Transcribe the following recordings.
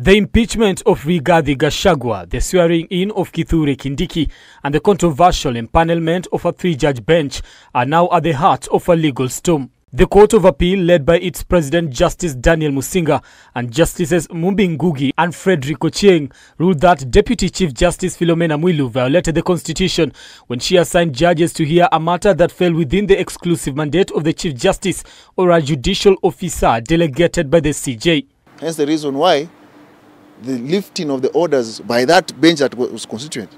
The impeachment of Rigathi Gachagua, the swearing-in of Kithure Kindiki, and the controversial empanelment of a three-judge bench are now at the heart of a legal storm. The Court of Appeal, led by its President Justice Daniel Musinga and Justices Mumbi Ngugi and Frederick Ochieng, ruled that Deputy Chief Justice Philomena Mwilu violated the Constitution when she assigned judges to hear a matter that fell within the exclusive mandate of the Chief Justice or a judicial officer delegated by the CJ. Hence the reason why the lifting of the orders by that bench that was constituent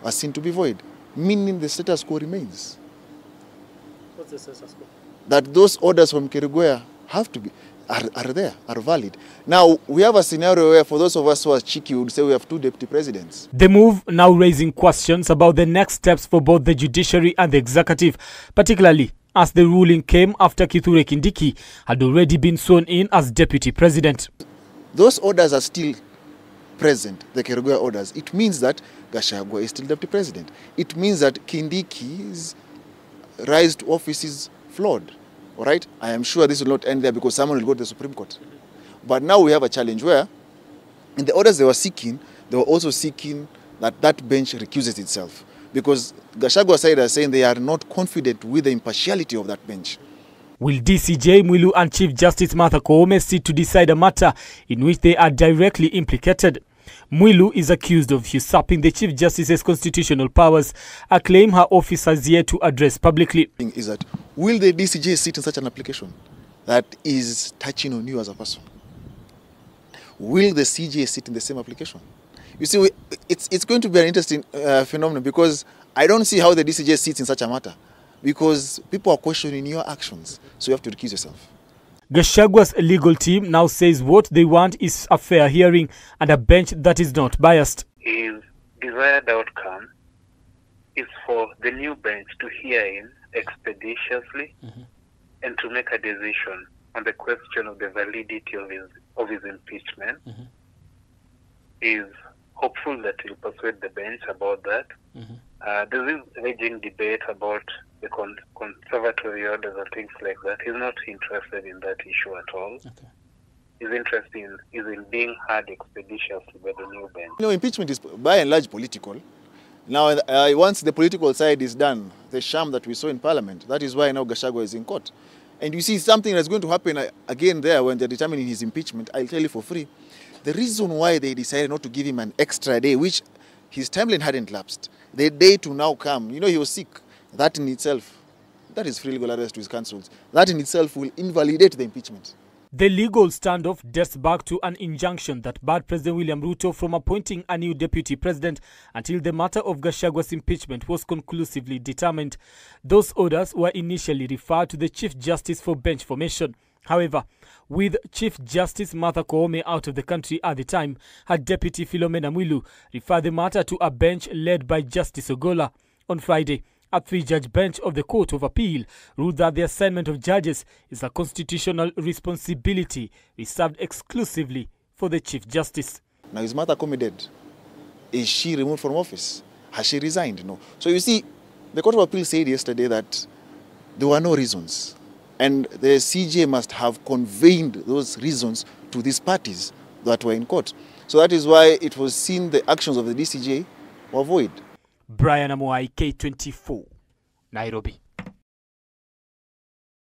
are seen to be void, meaning the status quo remains. What's the status quo? That those orders from Kiriguya have to be, are there, are valid. Now, we have a scenario where for those of us who are cheeky, we would say we have two deputy presidents. The move now raising questions about the next steps for both the judiciary and the executive, particularly as the ruling came after Kithure Kindiki had already been sworn in as deputy president. Those orders are still present, the Kiriguya orders. It means that Gachagua is still deputy president. It means that Kindiki's rise to office is flawed. All right? I am sure this will not end there because someone will go to the Supreme Court. But now we have a challenge where in the orders they were seeking, they were also seeking that that bench recuses itself. Because Gachagua side are saying they are not confident with the impartiality of that bench. Will DCJ Mwilu and Chief Justice Martha Koome sit to decide a matter in which they are directly implicated? Mwilu is accused of usurping the Chief Justice's constitutional powers, a claim her office has yet to address publicly. Is that, will the DCJ sit in such an application that is touching on you as a person? Will the CJ sit in the same application? You see, it's going to be an interesting phenomenon because I don't see how the DCJ sits in such a matter because people are questioning your actions, so you have to recuse yourself. Gachagua's legal team now says what they want is a fair hearing and a bench that is not biased. His desired outcome is for the new bench to hear him expeditiously and to make a decision on the question of the validity of his impeachment. He is hopeful that he'll persuade the bench about that. There is raging debate about the conservatory orders and things like that. He's not interested in that issue at all. His interest is in being heard expeditiously by the new bench. You know, impeachment is by and large political. Now, once the political side is done, the sham that we saw in Parliament, that is why now Gachagua is in court. And you see something that's going to happen again there when they're determining his impeachment, I'll tell you for free. The reason why they decided not to give him an extra day, which his timeline hadn't lapsed, the day to now come, you know, he was sick. That in itself, that is free legal arrest to his counsels. That in itself will invalidate the impeachment. The legal standoff dates back to an injunction that barred President William Ruto from appointing a new deputy president until the matter of Gachagua's impeachment was conclusively determined. Those orders were initially referred to the Chief Justice for bench formation. However, with Chief Justice Martha Koome out of the country at the time, her deputy Philomena Mwilu referred the matter to a bench led by Justice Ogola. On Friday, a three-judge bench of the Court of Appeal ruled that the assignment of judges is a constitutional responsibility reserved exclusively for the Chief Justice. Now, is Martha Koome dead? Is she removed from office? Has she resigned? No. So you see, the Court of Appeal said yesterday that there were no reasons. And the CJ must have conveyed those reasons to these parties that were in court. So that is why it was seen the actions of the DCJ were void. Brian Amoai, K24, Nairobi.